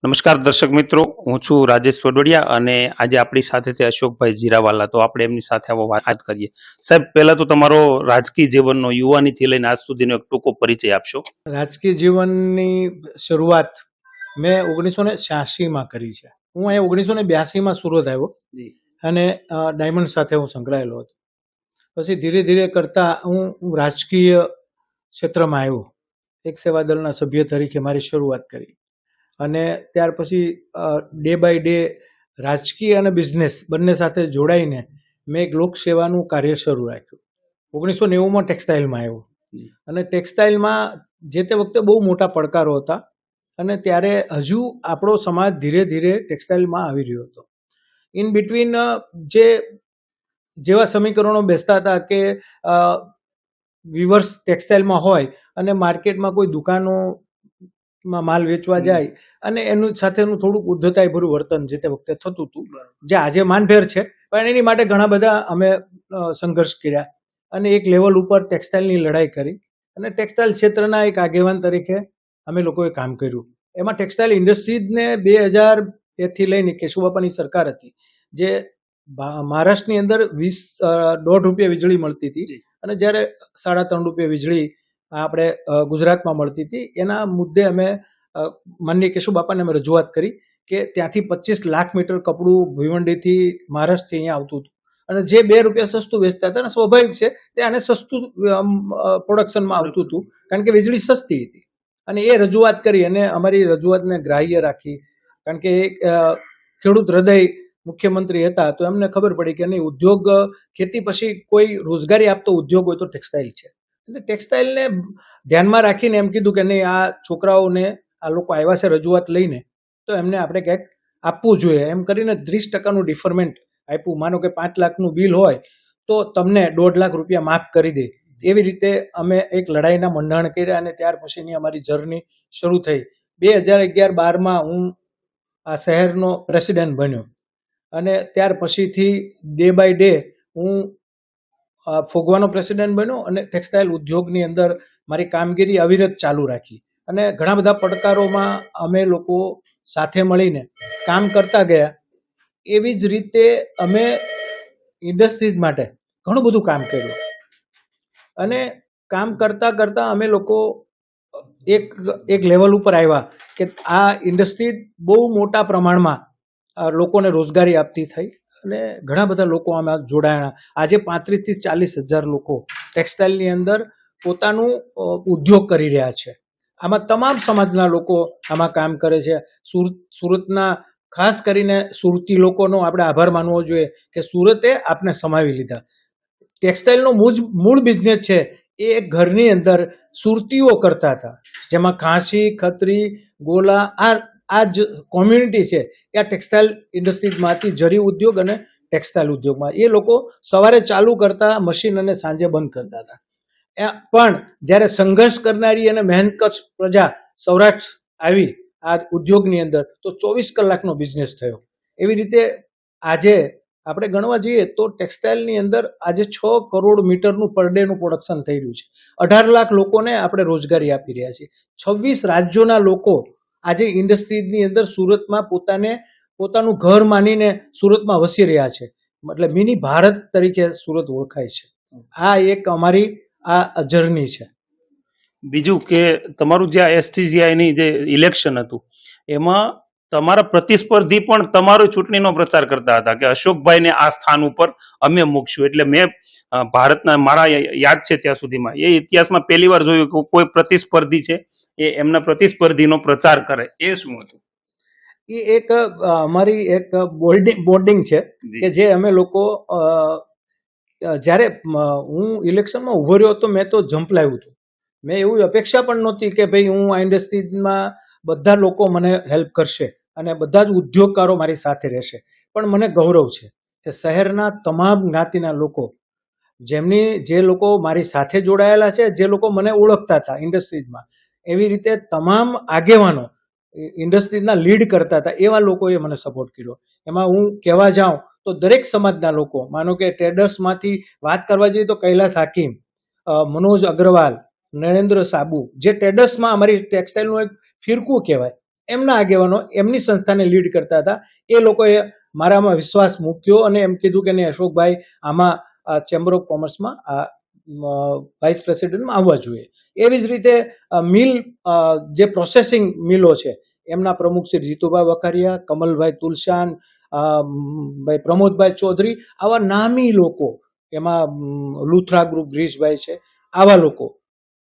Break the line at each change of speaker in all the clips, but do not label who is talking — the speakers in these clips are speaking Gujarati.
નમસ્કાર દર્શક મિત્રો, હું છું રાજેશ સોડવડિયા અને આજે આપણી સાથે છે અશોકભાઈ જીરાવાલા. તો આપણે એમની સાથે આવો વાત કરીએ. સાહેબ, પહેલા તો તમારો રાજકીય જીવનનો યુવાનીથી લઈને આજ સુધીનો એક ટૂંકો પરિચય આપશો.
રાજકીય જીવનની શરૂઆત મેં 1986માં કરી છે. હું અહીંયા 1982માં સુરત આવ્યો અને ડાયમંડ સાથે હું સંકળાયેલો હતો. પછી ધીરે ધીરે કરતાં હું રાજકીય ક્ષેત્રમાં આવ્યો. એક સેવાદળના સભ્ય તરીકે મારી શરૂઆત કરી અને ત્યાર પછી ડે બાય ડે રાજકીય અને બિઝનેસ બંને સાથે જોડાઈને મેં એક લોકસેવાનું કાર્ય શરૂ રાખ્યું. 1990માં ટેક્સટાઇલમાં આવ્યો અને ટેક્સટાઇલમાં જે તે વખતે બહુ મોટા પડકારો હતા અને ત્યારે હજુ આપણો સમાજ ધીરે ધીરે ટેક્સટાઇલમાં આવી રહ્યો હતો. ઇન બિટવીન જેવા સમીકરણો બેસતા હતા કે વિવર્સ ટેક્સટાઇલમાં હોય અને માર્કેટમાં કોઈ દુકાનોમાં માલ વેચવા જાય અને એનું સાથેનું થોડુંક ઉદ્ધતાઈભર્યું વર્તન જે તે વખતે થતું હતું, જે આજે માનભેર છે, પણ એની માટે ઘણા બધા અમે સંઘર્ષ કર્યા અને એક લેવલ ઉપર ટેક્સટાઇલની લડાઈ કરી અને ટેક્સટાઇલ ક્ષેત્રના એક આગેવાન તરીકે અમે લોકોએ કામ કર્યું. એમાં ટેક્સટાઇલ ઇન્ડસ્ટ્રીઝને 2002થી લઈને કેશુબાપાની સરકાર હતી, જે મહારાષ્ટ્રની અંદર 1.5 રૂપિયા વીજળી મળતી હતી અને જ્યારે 3.5 રૂપિયા વીજળી આપણે ગુજરાતમાં મળતી હતી. એના મુદ્દે અમે માનનીય કેશુબાપાને અમે રજૂઆત કરી કે ત્યાંથી 25 લાખ મીટર કપડું ભિવંડીથી મહારાષ્ટ્રથી અહીંયા આવતું હતું અને જે 2 રૂપિયા સસ્તું વેચતા હતા અને સ્વાભાવિક છે તે આને સસ્તું પ્રોડક્શનમાં આવતું હતું કારણ કે વીજળી સસ્તી હતી. અને એ રજૂઆત કરી અને અમારી રજૂઆતને ગ્રાહ્ય રાખી કારણ કે ખેડૂત હૃદય મુખ્યમંત્રી હતા, તો એમને ખબર પડી કે નહીં, ઉદ્યોગ ખેતી પછી કોઈ રોજગારી આપતો ઉદ્યોગ હોય તો ટેક્સટાઇલ છે. એટલે ટેક્સટાઇલને ધ્યાનમાં રાખીને એમ કીધું કે નહીં, આ છોકરાઓને આ લોકો આવ્યા છે રજૂઆત લઈને, તો એમને આપણે કંઈક આપવું જોઈએ. એમ કરીને 30% ડિફરમેન્ટ આપ્યું. માનો કે 5 લાખનું બિલ હોય તો તમને 1.5 લાખ રૂપિયા માફ કરી દે. એવી રીતે અમે એક લડાઈના મંડાણ કર્યા અને ત્યાર પછીની અમારી જર્ની શરૂ થઈ. 2011-12માં હું આ શહેરનો પ્રેસિડેન્ટ બન્યો અને ત્યાર પછીથી ડે બાય ડે હું ફોગવાનો પ્રેસિડેન્ટ બન્યો અને ટેક્સટાઇલ ઉદ્યોગની અંદર મારી કામગીરી અવિરત ચાલુ રાખી અને ઘણા બધા પડકારોમાં અમે લોકો સાથે મળીને કામ કરતા ગયા. એવી જ રીતે અમે ઇન્ડસ્ટ્રીઝ માટે ઘણું બધું કામ કર્યું અને કામ કરતાં કરતાં અમે લોકો એક લેવલ ઉપર આવ્યા કે આ ઇન્ડસ્ટ્રી બહુ મોટા પ્રમાણમાં લોકોને રોજગારી આપતી થઈ અને ઘણા બધા લોકો આમાં જોડાયા. આજે 35,000 થી 40,000 લોકો ટેક્સટાઇલની અંદર પોતાનું ઉદ્યોગ કરી રહ્યા છે. આમાં તમામ સમાજના લોકો આમાં કામ કરે છે. સુરતના ખાસ કરીને સુરતી લોકોનો આપણે આભાર માનવો જોઈએ કે સુરતે આપને સમાવી લીધા. ટેક્સટાઇલનો મૂળ બિઝનેસ છે એ ઘરની અંદર સુરતીઓ કરતા હતા, જેમાં ખાંસી, ખત્રી, ગોલા, આ જ કોમ્યુનિટી છે એ આ ટેક્સટાઇલ ઇન્ડસ્ટ્રીઝમાંથી જરી ઉદ્યોગ અને ટેક્સટાઇલ ઉદ્યોગમાં એ લોકો સવારે ચાલુ કરતા મશીન અને સાંજે બંધ કરતા હતા. પણ જ્યારે સંઘર્ષ કરનારી અને મહેનતકશ પ્રજા સૌરાષ્ટ્ર આવી આ ઉદ્યોગની અંદર તો 24 કલાકનો બિઝનેસ થયો. એવી રીતે આજે આપણે ગણવા જઈએ તો ટેક્સટાઇલની અંદર આજે 6 કરોડ મીટરનું પર ડેનું પ્રોડક્શન થઈ રહ્યું છે. 18 લાખ લોકોને આપણે રોજગારી આપી રહ્યા છીએ. 26 રાજ્યોના લોકો આજે ઇન્ડસ્ટ્રીની અંદર સુરતમાં પોતાનું ઘર માનીને સુરતમાં વસી રહ્યા છે. એટલે મિની ભારત તરીકે સુરત ઓળખાય છે. આ એક અમારી આ જર્ની છે.
બીજું કે તમારું જે એસટીજીઆઈની જે ઇલેક્શન હતું એમાં તમારા પ્રતિસ્પર્ધી પણ તમારો ચૂંટણીનો પ્રચાર કરતા હતા કે અશોકભાઈને આ સ્થાન ઉપર અમે મૂકશું. એટલે મેં ભારતના મારા યાદ છે ત્યાં સુધીમાં એ ઇતિહાસમાં પહેલી વાર જોયું કે કોઈ પ્રતિસ્પર્ધી છે એ એમના પ્રતિસ્પર્ધીનો પ્રચાર કરે. એ શું હતું?
એ એક અમારી એક બોર્ડિંગ છે કે જે અમે લોકો જ્યારે હું ઇલેક્શનમાં ઊભો રહ્યો હતો મેં તો ઝંપલાવ્યું હતું. મેં એવી અપેક્ષા પણ નહોતી કે ભાઈ હું આ ઇન્ડસ્ટ્રીમાં બધા લોકો મને હેલ્પ કરશે અને બધા જ ઉદ્યોગકારો મારી સાથે રહેશે. પણ મને ગૌરવ છે કે શહેરના તમામ જ્ઞાતિના લોકો જે લોકો મારી સાથે જોડાયેલા છે, જે લોકો મને ઓળખતા હતા ઇન્ડસ્ટ્રીઝમાં, એવી રીતે તમામ આગેવાનો ઇન્ડસ્ટ્રીઝના લીડ કરતા હતા એવા લોકોએ મને સપોર્ટ કર્યો. એમાં હું કહેવા જાઉં તો દરેક સમાજના લોકો, માનો કે ટ્રેડર્સમાંથી વાત કરવા જઈએ તો કૈલાસ હાકીમ, મનોજ અગ્રવાલ, નરેન્દ્ર સાબુ, જે ટ્રેડર્સમાં અમારી ટેક્સટાઇલનું એક ફિરકું કહેવાય, એમના આગેવાનો એમની સંસ્થાને લીડ કરતા હતા. એ લોકોએ મારામાં વિશ્વાસ મૂક્યો અને એમ કીધું કે નહીં, અશોકભાઈ આમાં ચેમ્બર ઓફ કોમર્સમાં વાઇસ પ્રેસિડેન્ટમાં આવવા જોઈએ. એવી જ રીતે મિલ, જે પ્રોસેસિંગ મિલો છે એમના પ્રમુખ શ્રી જીતુભાઈ વખારિયા, કમલભાઈ તુલશાન, ભાઈ પ્રમોદભાઈ ચૌધરી, આવા નામી લોકો, એમાં લુથરા ગ્રુપ ગિરીશભાઈ છે, આવા લોકો.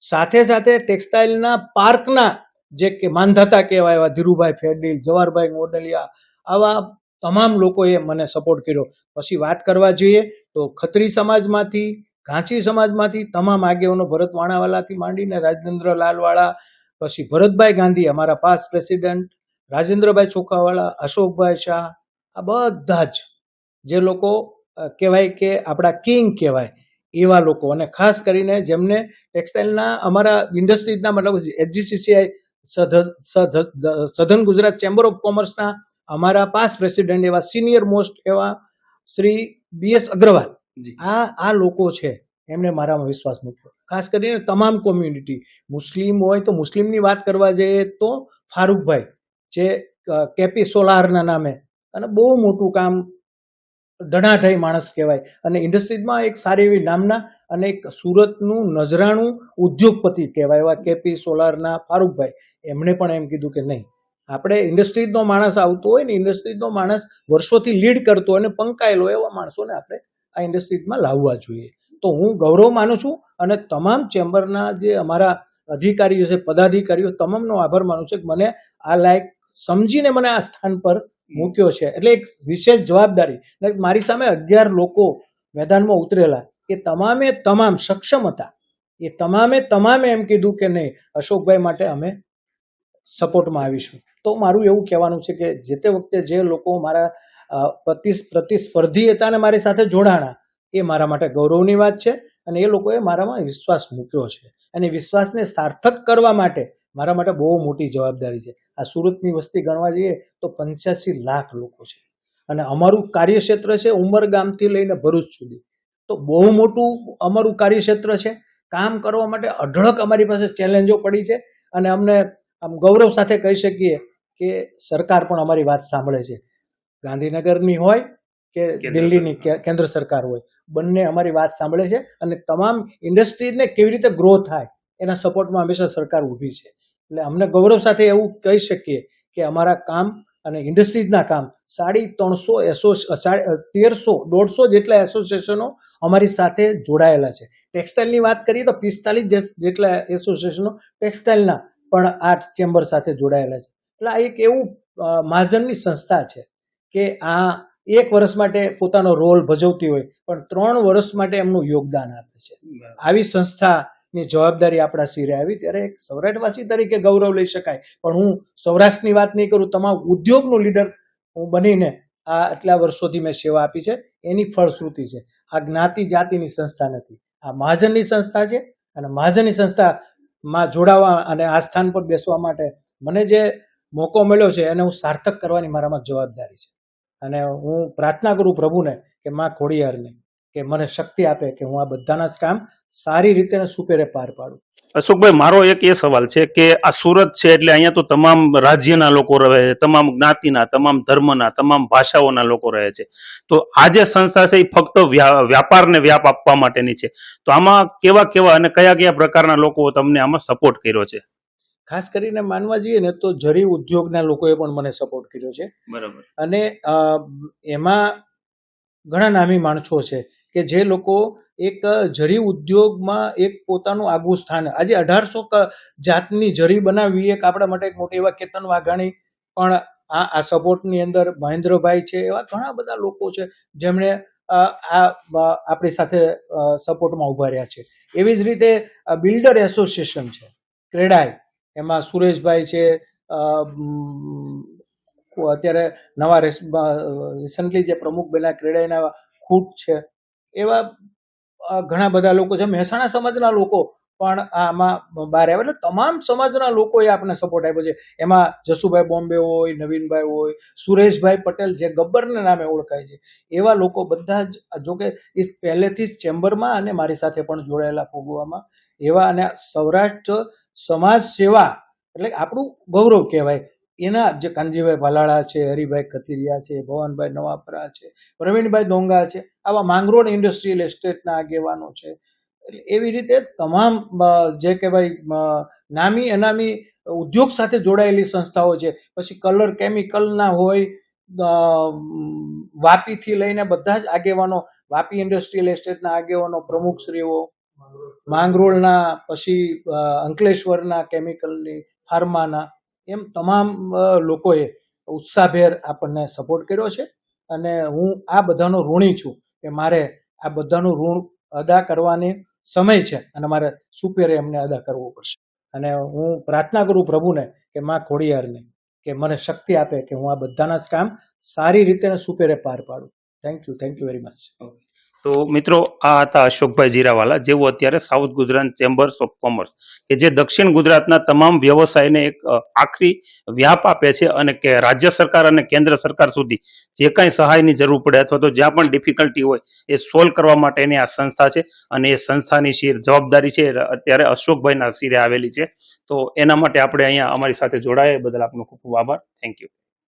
સાથે સાથે ટેક્સટાઇલના પાર્કના જે કે માનધાતા કહેવાય એવા ધીરુભાઈ ફેરડીલ, જવાહરભાઈ મોડલિયા, આવા તમામ લોકોએ મને સપોર્ટ કર્યો. પછી વાત કરવા જોઈએ તો ખત્રી સમાજમાંથી, ઘાંચી સમાજમાંથી તમામ આગેવાનો, ભરત વાણાવાલાથી માંડીને રાજેન્દ્ર લાલવાળા, પછી ભરતભાઈ ગાંધી અમારા પાસ્ટ પ્રેસિડેન્ટ, રાજેન્દ્રભાઈ ચોખાવાળા, અશોકભાઈ શાહ, આ બધા જ જે લોકો કહેવાય કે આપણા કિંગ કહેવાય એવા લોકો, અને ખાસ કરીને જેમને ટેક્સટાઇલના અમારા ઇન્ડસ્ટ્રીઝના મતલબ એચજીસીસીઆઈ સધન ગુજરાત ચેમ્બર ઓફ કોમર્સના અમારા પાસ્ટ પ્રેસિડેન્ટ એવા સિનિયર મોસ્ટ એવા શ્રી BS અગ્રવાલ, આ લોકો છે એમણે મારામાં વિશ્વાસ મૂક્યો. ખાસ કરીને તમામ કોમ્યુનિટી, મુસ્લિમ હોય તો મુસ્લિમની વાત કરવા જઈએ તો ફારૂકભાઈ જે કેપી સોલારના નામે, અને બહુ મોટું કામ, ધડાઢય માણસ કહેવાય, અને ઇન્ડસ્ટ્રીઝમાં એક સારી એવી નામના અને એક સુરતનું નજરાણું ઉદ્યોગપતિ કહેવાય એવા કેપી સોલારના ફારૂકભાઈ, એમણે પણ એમ કીધું કે નહીં, આપણે ઇન્ડસ્ટ્રીઝનો માણસ આવતો હોય ને, ઇન્ડસ્ટ્રીઝનો માણસ વર્ષોથી લીડ કરતો હોય અને પંકાયેલો એવા માણસોને આપણે આ ઇન્ડસ્ટ્રીઝમાં લાવવા જોઈએ. તો હું ગૌરવ માનું છું અને તમામ ચેમ્બરના જે અમારા અધિકારીઓ છે, પદાધિકારીઓ, તમામનો આભાર માનું છું કે મને આ લાયક સમજીને મને આ સ્થાન પર મૂક્યો છે. એટલે એક વિશેષ જવાબદારી. મારી સામે 11 લોકો મેદાનમાં ઉતરેલા, એ તમામે તમામ સક્ષમ હતા. એ તમામે એમ કીધું કે નહીં, અશોકભાઈ માટે અમે સપોર્ટમાં આવીશું. તો મારું એવું કહેવાનું છે કે જે તે વખતે જે લોકો મારા પ્રતિસ્પર્ધી હતા અને મારી સાથે જોડાણા, એ મારા માટે ગૌરવની વાત છે. અને એ લોકોએ મારામાં વિશ્વાસ મૂક્યો છે, અને વિશ્વાસને સાર્થક કરવા માટે મારા માટે બહુ મોટી જવાબદારી છે. આ સુરતની વસ્તી ગણવા જઈએ તો 85 લાખ લોકો છે, અને અમારું કાર્યક્ષેત્ર છે ઉમરગામથી લઈને ભરૂચ સુધી. તો બહુ મોટું અમારું કાર્યક્ષેત્ર છે. કામ કરવા માટે અઢળક અમારી પાસે ચેલેન્જો પડી છે, અને અમને આમ ગૌરવ સાથે કહી શકીએ કે સરકાર પણ અમારી વાત સાંભળે છે. ગાંધીનગરની હોય કે દિલ્હીની કેન્દ્ર સરકાર હોય, બંને અમારી વાત સાંભળે છે, અને તમામ ઇન્ડસ્ટ્રીઝને કેવી રીતે ગ્રો થાય એના સપોર્ટમાં હંમેશા સરકાર ઊભી છે. એટલે અમને ગૌરવ સાથે એવું કહી શકીએ કે અમારા કામ અને ઇન્ડસ્ટ્રીઝના કામ 150 જેટલા એસોસિએશનો અમારી સાથે જોડાયેલા છે. ટેક્સટાઇલની વાત કરીએ તો 45 જેટલા એસોસિએશનો ટેક્સટાઇલના પણ આ ચેમ્બર સાથે જોડાયેલા છે. એટલે આ એક એવું મહાજનની સંસ્થા છે કે આ 1 વર્ષ માટે પોતાનો રોલ ભજવતી હોય, પણ 3 વર્ષ માટે એમનું યોગદાન આપે છે. આવી સંસ્થાની જવાબદારી આપણા શિરે આવી ત્યારે એક સૌરાષ્ટ્રવાસી તરીકે ગૌરવ લઈ શકાય. પણ હું સૌરાષ્ટ્રની વાત નહીં કરું, તમામ ઉદ્યોગનું લીડર હું બનીને આ આટલા વર્ષોથી મેં સેવા આપી છે, એની ફળશ્રુતિ છે. આ જ્ઞાતિ જાતિની સંસ્થા નથી, આ મહાજનની સંસ્થા છે. અને મહાજનની સંસ્થામાં જોડાવા અને આ સ્થાન પર બેસવા માટે મને જે મોકો મળ્યો છે એને હું સાર્થક કરવાની મારામાં જવાબદારી છે. અને હું પ્રાર્થના કરું પ્રભુને કે માં ખોડિયારને કે મને શક્તિ આપે કે હું આ બધાના જ કામ સારી રીતે અને સુપેરે પાર પાડું.
અશોકભાઈ, મારો એક એ સવાલ છે કે આ સુરત છે એટલે અહીંયા તો તમામ રાજ્યના લોકો રહે છે, તમામ જ્ઞાતિના, તમામ ધર્મના, તમામ ભાષાઓના લોકો રહે છે. તો આ જે સંસ્થા છે એ ફક્ત વ્યાપારને વ્યાપ આપવા માટેની છે. તો આમાં કેવા અને કયા પ્રકારના લોકો તમને આમાં સપોર્ટ કર્યો છે?
ખાસ કરીને માનવા જઈએ ને તો જરી ઉદ્યોગના લોકોએ પણ મને સપોર્ટ કર્યો છે.
બરાબર.
અને એમાં ઘણા નામી માણસો છે કે જે લોકો એક જરી ઉદ્યોગમાં એક પોતાનું આગવું સ્થાન, આજે 1800 જાતની જરી બનાવવી એક આપણા માટે એક મોટી, એવા કેતન વાઘાણી પણ આ સપોર્ટની અંદર, મહેન્દ્રભાઈ છે, એવા ઘણા બધા લોકો છે જેમણે આપણી સાથે સપોર્ટમાં ઉભા રહ્યા છે. એવી જ રીતે બિલ્ડર એસોસિએશન છે ક્રેડાઈ, એમાં સુરેશભાઈ છે, અત્યારે નવા રિસન્ટલી જે પ્રમુખ બન્યા ક્રેડાઈના ખૂટ છે, એવા ઘણા બધા લોકો છે. મહેસાણા સમાજના લોકો પણ આમાં બહાર આવ્યા. એટલે તમામ સમાજના લોકોએ આપણને સપોર્ટ આપ્યો છે. એમાં જસુભાઈ બોમ્બે હોય, નવીનભાઈ હોય, સુરેશભાઈ પટેલ જે ગબ્બરના નામે ઓળખાય છે, એવા લોકો બધા જ, જોકે એ પહેલેથી જ ચેમ્બરમાં અને મારી સાથે પણ જોડાયેલા ફોગવામાં એવા. અને સૌરાષ્ટ્ર સમાજ સેવા એટલે આપણું ગૌરવ કહેવાય એના જે કાનજીભાઈ ભાલાળા છે, હરિભાઈ કથિરિયા છે, ભવનભાઈ નવાપરા છે, પ્રવીણભાઈ ડોંગા છે, આવા માંગરોળ ઇન્ડસ્ટ્રીયલ એસ્ટેટના આગેવાનો છે. એટલે એવી રીતે તમામ જે કે ભાઈ નામી અનામી ઉદ્યોગ સાથે જોડાયેલી સંસ્થાઓ છે. પછી કલર કેમિકલના હોય, વાપીથી લઈને બધા જ આગેવાનો, વાપી ઇન્ડસ્ટ્રીયલ એસ્ટેટના આગેવાનો, પ્રમુખશ્રીઓ, માંગરોળના, પછી અંકલેશ્વરના કેમિકલની, ફાર્માના, એમ તમામ લોકોએ ઉત્સાહભેર આપણને સપોર્ટ કર્યો છે. અને હું આ બધાનો ઋણી છું કે મારે આ બધાનું ઋણ અદા કરવાની સમય છે અને મારે સુપેરે એમને અદા કરવો પડશે. અને હું પ્રાર્થના કરું પ્રભુને કે માં ખોડિયારને કે મને શક્તિ આપે કે હું આ બધાના જ કામ સારી રીતે અને સુપેરે પાર પાડું. Thank you very much.
તો મિત્રો, આ હતા અશોકભાઈ જીરાવાલા, જેઓ અત્યારે south Gujarat chambers of commerce કે જે દક્ષિણ ગુજરાતના તમામ વ્યવસાયને એક આખરી વ્યાપ આપે છે અને કે રાજ્ય સરકાર અને કેન્દ્ર સરકાર સુધી જે કાંઈ સહાયની જરૂર પડે અથવા તો જ્યાં પણ ડિફિકલ્ટી હોય એ સોલ્વ કરવા માટેની આ સંસ્થા છે. અને એ સંસ્થાની જવાબદારી છે અત્યારે અશોકભાઈના શિરે આવેલી છે. તો એના માટે આપણે અહીંયા અમારી સાથે જોડાયા બદલ આપનો ખૂબ ખૂબ આભાર. Thank you.